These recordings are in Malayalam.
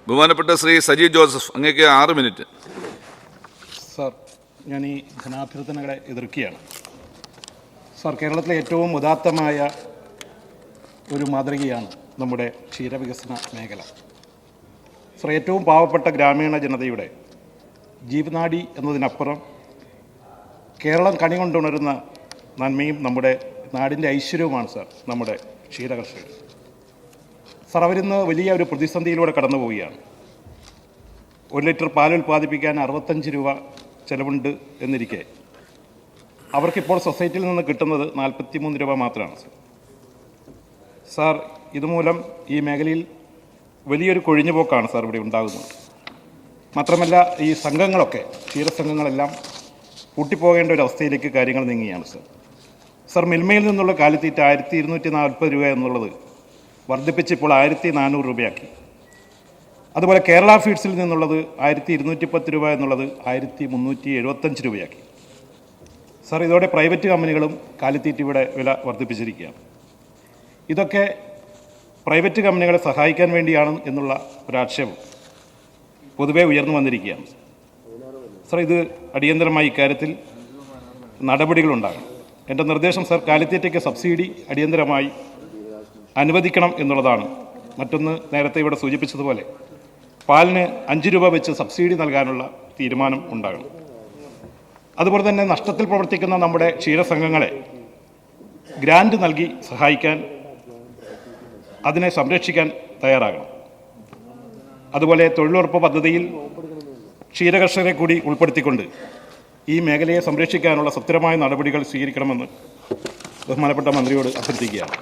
ബഹുമാനപ്പെട്ട ശ്രീ സജി ജോസഫ്, അങ്ങേക്ക് 6 മിനിറ്റ്. സാർ, ഞാൻ ഈ ധനാഭ്യർത്ഥനകളെ എതിർക്കുകയാണ്. സാർ, കേരളത്തിലെ ഏറ്റവും ഉദാത്തമായ ഒരു മാതൃകയാണ് നമ്മുടെ ക്ഷീരവികസന മേഖല. സാർ, ഏറ്റവും പാവപ്പെട്ട ഗ്രാമീണ ജനതയുടെ ജീവനാഡി എന്നതിനപ്പുറം കേരളം കണികൊണ്ടുണരുന്ന നന്മയും നമ്മുടെ നാടിൻ്റെ ഐശ്വര്യവുമാണ് സാർ നമ്മുടെ ക്ഷീരകർഷകർ. സാർ, അവരിന്ന് വലിയ ഒരു പ്രതിസന്ധിയിലൂടെ കടന്നു പോവുകയാണ്. 1 ലിറ്റർ പാൽ ഉൽപ്പാദിപ്പിക്കാൻ 65 രൂപ ചിലവുണ്ട് എന്നിരിക്കെ അവർക്കിപ്പോൾ സൊസൈറ്റിയിൽ നിന്ന് കിട്ടുന്നത് 43 രൂപ മാത്രമാണ് സാർ. സാർ, ഇതുമൂലം ഈ മേഖലയിൽ വലിയൊരു കൊഴിഞ്ഞുപോക്കാണ് സാർ ഇവിടെ ഉണ്ടാകുന്നത്. മാത്രമല്ല, ഈ സംഘങ്ങളൊക്കെ ക്ഷീരസംഘങ്ങളെല്ലാം പൂട്ടിപ്പോകേണ്ട ഒരു അവസ്ഥയിലേക്ക് കാര്യങ്ങൾ നീങ്ങുകയാണ് സാർ. സാർ, മിൽമയിൽ നിന്നുള്ള കാലിത്തീറ്റ 1240 രൂപ എന്നുള്ളത് വർദ്ധിപ്പിച്ച് ഇപ്പോൾ 1400 രൂപയാക്കി. അതുപോലെ കേരള ഫീഡ്സിൽ നിന്നുള്ളത് 1210 രൂപ എന്നുള്ളത് 1375 രൂപയാക്കി. സാർ, ഇതോടെ പ്രൈവറ്റ് കമ്പനികളും കാലിത്തീറ്റയുടെ വില വർദ്ധിപ്പിച്ചിരിക്കുകയാണ്. ഇതൊക്കെ പ്രൈവറ്റ് കമ്പനികളെ സഹായിക്കാൻ വേണ്ടിയാണ് എന്നുള്ള ഒരാക്ഷേപം പൊതുവെ ഉയർന്നു വന്നിരിക്കുകയാണ്. സാർ, ഇത് അടിയന്തരമായി ഇക്കാര്യത്തിൽ നടപടികളുണ്ടാകണം. എൻ്റെ നിർദ്ദേശം സാർ, കാലിത്തീറ്റയ്ക്ക് സബ്സിഡി അടിയന്തരമായി അനുവദിക്കണം എന്നുള്ളതാണ്. മറ്റൊന്ന്, നേരത്തെ ഇവിടെ സൂചിപ്പിച്ചതുപോലെ പാലിന് 5 രൂപ വെച്ച് സബ്സിഡി നൽകാനുള്ള തീരുമാനം ഉണ്ടാകണം. അതുപോലെ തന്നെ നഷ്ടത്തിൽ പ്രവർത്തിക്കുന്ന നമ്മുടെ ക്ഷീരസംഘങ്ങളെ ഗ്രാൻഡ് നൽകി സഹായിക്കാൻ, അതിനെ സംരക്ഷിക്കാൻ തയ്യാറാകണം. അതുപോലെ തൊഴിലുറപ്പ് പദ്ധതിയിൽ ക്ഷീരകർഷകരെ കൂടി ഉൾപ്പെടുത്തിക്കൊണ്ട് ഈ മേഖലയെ സംരക്ഷിക്കാനുള്ള സത്വരമായ നടപടികൾ സ്വീകരിക്കണമെന്ന് ബഹുമാനപ്പെട്ട മന്ത്രിയോട് അഭ്യർത്ഥിക്കുകയാണ്.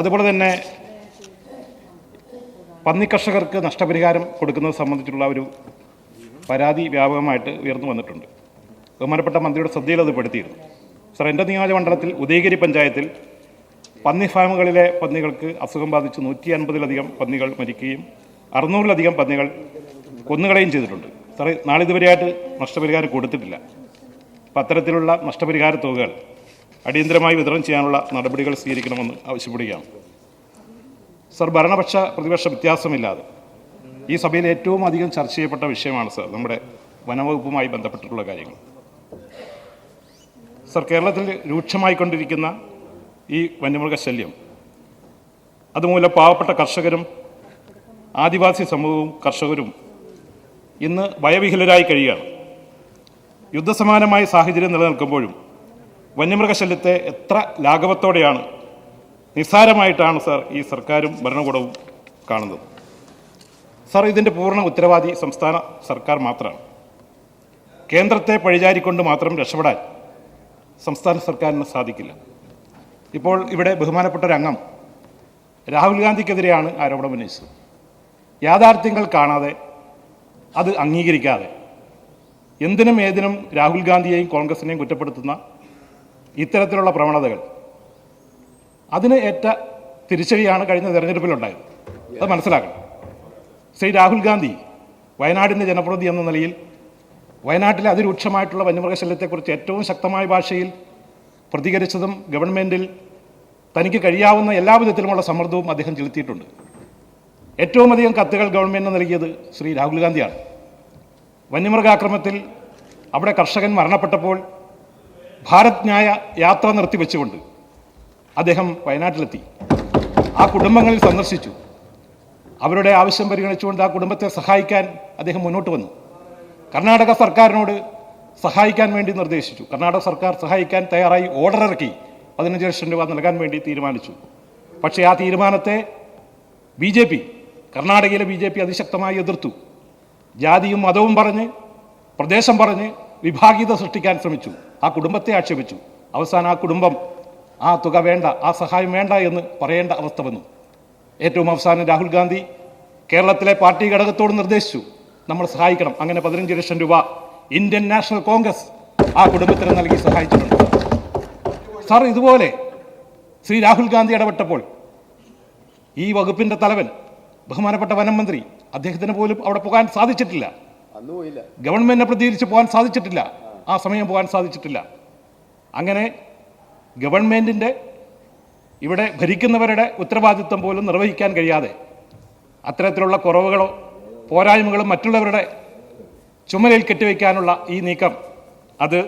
അതുപോലെ തന്നെ പന്നിക്കർഷകർക്ക് നഷ്ടപരിഹാരം കൊടുക്കുന്നത് സംബന്ധിച്ചുള്ള ഒരു പരാതി വ്യാപകമായിട്ട് ഉയർന്നു വന്നിട്ടുണ്ട്. ബഹുമാനപ്പെട്ട മന്ത്രിയുടെ ശ്രദ്ധയിൽ അത് പെടുത്തിയിരുന്നു. സാർ, എൻ്റെ നിയോജകമണ്ഡലത്തിൽ ഉദയഗിരി പഞ്ചായത്തിൽ പന്നി ഫാമുകളിലെ പന്നികൾക്ക് അസുഖം ബാധിച്ച് 150-ലധികം പന്നികൾ മരിക്കുകയും 600-ലധികം പന്നികൾ കൊന്നുകളയും ചെയ്തിട്ടുണ്ട്. സാർ, നാളിതുവരെയായിട്ട് നഷ്ടപരിഹാരം കൊടുത്തിട്ടില്ല. അപ്പം അത്തരത്തിലുള്ള നഷ്ടപരിഹാര തുകകൾ അടിയന്തരമായി വിതരണം ചെയ്യാനുള്ള നടപടികൾ സ്വീകരിക്കണമെന്ന് ആവശ്യപ്പെടുകയാണ്. സാർ, ഭരണപക്ഷ പ്രതിപക്ഷ വ്യത്യാസമില്ലാതെ ഈ സഭയിൽ ഏറ്റവും അധികം ചർച്ച ചെയ്യപ്പെട്ട വിഷയമാണ് സാർ നമ്മുടെ വനവകുപ്പുമായി ബന്ധപ്പെട്ടിട്ടുള്ള കാര്യങ്ങൾ. സാർ, കേരളത്തിൽ രൂക്ഷമായിക്കൊണ്ടിരിക്കുന്ന ഈ വന്യമൃഗശല്യം, അതുമൂലം പാവപ്പെട്ട കർഷകരും ആദിവാസി സമൂഹവും കർഷകരും ഇന്ന് ഭയവിഹ്വലരായി കഴിയുകയാണ്. യുദ്ധസമാനമായ സാഹചര്യം നിലനിൽക്കുമ്പോഴും വന്യമൃഗശല്യത്തെ എത്ര ലാഘവത്തോടെയാണ്, നിസ്സാരമായിട്ടാണ് സാർ ഈ സർക്കാരും ഭരണകൂടവും കാണുന്നത്. സാർ, ഇതിൻ്റെ പൂർണ്ണ ഉത്തരവാദി സംസ്ഥാന സർക്കാർ മാത്രമാണ്. കേന്ദ്രത്തെ പഴിചാരിക്കൊണ്ട് മാത്രം രക്ഷപ്പെടാൻ സംസ്ഥാന സർക്കാരിന് സാധിക്കില്ല. ഇപ്പോൾ ഇവിടെ ബഹുമാനപ്പെട്ട ഒരു അംഗം രാഹുൽ ഗാന്ധിക്കെതിരെയാണ് ആരോപണം ഉന്നയിച്ചത്. യാഥാർത്ഥ്യങ്ങൾ കാണാതെ, അത് അംഗീകരിക്കാതെ എന്തിനും ഏതിനും രാഹുൽ ഗാന്ധിയെയും കോൺഗ്രസിനെയും കുറ്റപ്പെടുത്തുന്ന ഇത്തരത്തിലുള്ള പ്രവണതകൾ, അതിന് ഏറ്റ തിരിച്ചടിയാണ് കഴിഞ്ഞ തെരഞ്ഞെടുപ്പിലുണ്ടായത്. അത് മനസ്സിലാക്കണം. ശ്രീ രാഹുൽ ഗാന്ധി വയനാടിൻ്റെ ജനപ്രതിനിധി എന്ന നിലയിൽ വയനാട്ടിലെ അതിരൂക്ഷമായിട്ടുള്ള വന്യമൃഗശല്യത്തെക്കുറിച്ച് ഏറ്റവും ശക്തമായ ഭാഷയിൽ പ്രതികരിച്ചതും ഗവൺമെൻറ്റിൽ തനിക്ക് കഴിയാവുന്ന എല്ലാ വിധത്തിലുമുള്ള സമ്മർദ്ദവും അദ്ദേഹം ചെലുത്തിയിട്ടുണ്ട്. ഏറ്റവും അധികം കത്തുകൾ ഗവൺമെൻറ്റിന് നൽകിയത് ശ്രീ രാഹുൽ ഗാന്ധിയാണ്. വന്യമൃഗാക്രമണത്തിൽ അവിടെ കർഷകൻ മരണപ്പെട്ടപ്പോൾ ഭാരത് ന്യായ യാത്ര നിർത്തിവെച്ചുകൊണ്ട് അദ്ദേഹം വയനാട്ടിലെത്തി. ആ കുടുംബങ്ങളിൽ സന്ദർശിച്ചു. അവരുടെ ആവശ്യം പരിഗണിച്ചുകൊണ്ട് ആ കുടുംബത്തെ സഹായിക്കാൻ അദ്ദേഹം മുന്നോട്ട് വന്നു. കർണാടക സർക്കാരിനോട് സഹായിക്കാൻ വേണ്ടി നിർദ്ദേശിച്ചു. കർണാടക സർക്കാർ സഹായിക്കാൻ തയ്യാറായി ഓർഡർ ഇറക്കി 15 ലക്ഷം രൂപ നൽകാൻ വേണ്ടി തീരുമാനിച്ചു. പക്ഷേ ആ തീരുമാനത്തെ BJP, കർണാടകയിലെ BJP അതിശക്തമായി എതിർത്തു. ജാതിയും മതവും പറഞ്ഞ്, പ്രദേശം പറഞ്ഞ് വിഭാഗീയത സൃഷ്ടിക്കാൻ ശ്രമിച്ചു. ആ കുടുംബത്തെ ആക്ഷേപിച്ചു. അവസാനം ആ കുടുംബം ആ തുക വേണ്ട, ആ സഹായം വേണ്ട എന്ന് പറയേണ്ട അവസ്ഥ വന്നു. ഏറ്റവും അവസാനം രാഹുൽ ഗാന്ധി കേരളത്തിലെ പാർട്ടി ഘടകത്തോട് നിർദ്ദേശിച്ചു, നമ്മൾ സഹായിക്കണം. അങ്ങനെ 15 ലക്ഷം രൂപ ഇന്ത്യൻ നാഷണൽ കോൺഗ്രസ് ആ കുടുംബത്തിന് നൽകി സഹായിച്ചിട്ടുണ്ട്. സാർ, ഇതുപോലെ ശ്രീ രാഹുൽ ഗാന്ധി ഇടപെട്ടപ്പോൾ ഈ വകുപ്പിൻ്റെ തലവൻ ബഹുമാനപ്പെട്ട വനം മന്ത്രി, അദ്ദേഹത്തിന് പോലും അവിടെ പോകാൻ സാധിച്ചിട്ടില്ല. ഗവൺമെന്റിനെ പ്രതികരിച്ച് പോകാൻ സാധിച്ചിട്ടില്ല. ആ സമയം പോകാൻ സാധിച്ചിട്ടില്ല. അങ്ങനെ ഗവൺമെന്റിൻ്റെ ഇവിടെ ഭരിക്കുന്നവരുടെ ഉത്തരവാദിത്വം പോലും നിർവഹിക്കാൻ കഴിയാതെ അത്തരത്തിലുള്ള കുറവുകളോ പോരായ്മകളും മറ്റുള്ളവരുടെ ചുമലിൽ കെട്ടിവെക്കാനുള്ള ഈ നീക്കം അത്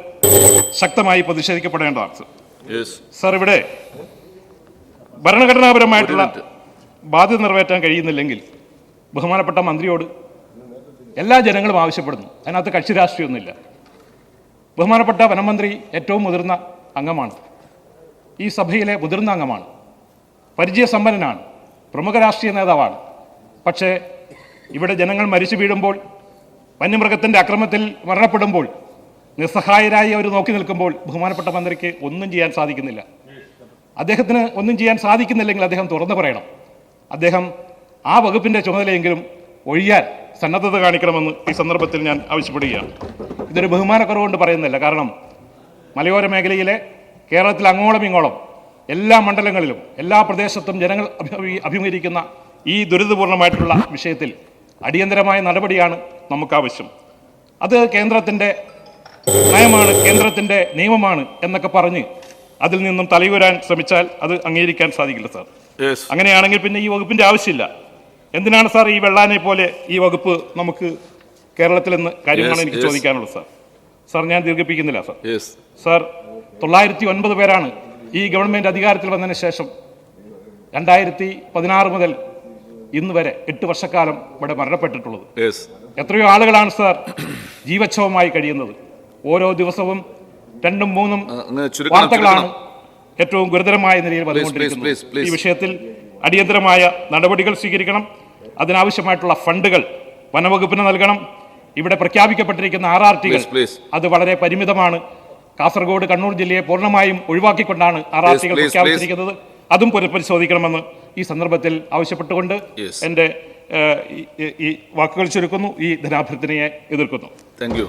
ശക്തമായി പ്രതിഷേധിക്കപ്പെടേണ്ടതാണ് സർ. സർ, ഇവിടെ ഭരണഘടനാപരമായിട്ടുള്ള ബാധ്യത നിറവേറ്റാൻ കഴിയുന്നില്ലെങ്കിൽ ബഹുമാനപ്പെട്ട മന്ത്രിയോട് എല്ലാ ജനങ്ങളും ആവശ്യപ്പെടുന്നു. അതിനകത്ത് കക്ഷി രാഷ്ട്രീയമൊന്നുമില്ല. ബഹുമാനപ്പെട്ട വനമന്ത്രി ഏറ്റവും മുതിർന്ന അംഗമാണ്, ഈ സഭയിലെ മുതിർന്ന അംഗമാണ്, പരിചയസമ്പന്നനാണ്, പ്രമുഖ രാഷ്ട്രീയ നേതാവാണ്. പക്ഷേ ഇവിടെ ജനങ്ങൾ മരിച്ചു വീഴുമ്പോൾ, വന്യമൃഗത്തിൻ്റെ അക്രമത്തിൽ മരണപ്പെടുമ്പോൾ, നിസ്സഹായരായി അവർ നോക്കി നിൽക്കുമ്പോൾ ബഹുമാനപ്പെട്ട മന്ത്രിക്ക് ഒന്നും ചെയ്യാൻ സാധിക്കുന്നില്ല. അദ്ദേഹത്തിന് ഒന്നും ചെയ്യാൻ സാധിക്കുന്നില്ലെങ്കിൽ അദ്ദേഹം തുറന്നു പറയണം. അദ്ദേഹം ആ വകുപ്പിൻ്റെ ചുമതലയെങ്കിലും ഒഴിയാൻ സന്നദ്ധത കാണിക്കണമെന്ന് ഈ സന്ദർഭത്തിൽ ഞാൻ ആവശ്യപ്പെടുകയാണ്. ഇതൊരു ബഹുമാനക്കുറവുകൊണ്ട് പറയുന്നില്ല. കാരണം മലയോര മേഖലയിലെ കേരളത്തിൽ അങ്ങോളം ഇങ്ങോളം എല്ലാ മണ്ഡലങ്ങളിലും എല്ലാ പ്രദേശത്തും ജനങ്ങൾ അഭിമുഖീകരിക്കുന്ന ഈ ദുരിതപൂർണമായിട്ടുള്ള വിഷയത്തിൽ അടിയന്തരമായ നടപടിയാണ് നമുക്കാവശ്യം. അത് കേന്ദ്രത്തിൻ്റെ നയമാണ്, കേന്ദ്രത്തിൻ്റെ നിയമമാണ് എന്നൊക്കെ പറഞ്ഞ് അതിൽ നിന്നും തലയുരാൻ ശ്രമിച്ചാൽ അത് അംഗീകരിക്കാൻ സാധിക്കില്ല സാർ. അങ്ങനെയാണെങ്കിൽ പിന്നെ ഈ വകുപ്പിൻ്റെ ആവശ്യമില്ല. എന്തിനാണ് സാർ ഈ വെള്ളാനെ പോലെ ഈ വകുപ്പ് നമുക്ക് കേരളത്തിൽ നിന്ന് കാര്യമാണ് എനിക്ക് ചോദിക്കാനുള്ളത് സാർ. സാർ, ഞാൻ ദീർഘിപ്പിക്കുന്നില്ല സാർ. സാർ, 909 പേരാണ് ഈ ഗവൺമെൻറ് അധികാരത്തിൽ വന്നതിന് ശേഷം 2016 മുതൽ ഇന്ന് വരെ 8 വർഷക്കാലം ഇവിടെ മരണപ്പെട്ടിട്ടുള്ളത്. എത്രയോ ആളുകളാണ് സാർ ജീവച്ഛവമായി കഴിയുന്നത്. ഓരോ ദിവസവും 2ഉം 3ഉം വാർത്തകളാണ് ഏറ്റവും ഗുരുതരമായ നിലയിൽ വന്നുകൊണ്ടിരിക്കുന്നത്. ഈ വിഷയത്തിൽ അടിയന്തരമായ നടപടികൾ സ്വീകരിക്കണം. അതിനാവശ്യമായിട്ടുള്ള ഫണ്ടുകൾ വനവകുപ്പിന് നൽകണം. ഇവിടെ പ്രഖ്യാപിക്കപ്പെട്ടിരിക്കുന്ന RRTകൾ അത് വളരെ പരിമിതമാണ്. കാസർഗോഡ്, കണ്ണൂർ ജില്ലയെ പൂർണ്ണമായും ഒഴിവാക്കിക്കൊണ്ടാണ് RRTകൾ പ്രഖ്യാപിച്ചിരിക്കുന്നത്. അതും പുനഃപരിശോധിക്കണമെന്ന് ഈ സന്ദർഭത്തിൽ ആവശ്യപ്പെട്ടുകൊണ്ട് എൻ്റെ ഈ വാക്കുകൾ ചുരുക്കുന്നു. ഈ ധനാഭ്യർത്ഥനയെ എതിർക്കുന്നു. Thank you.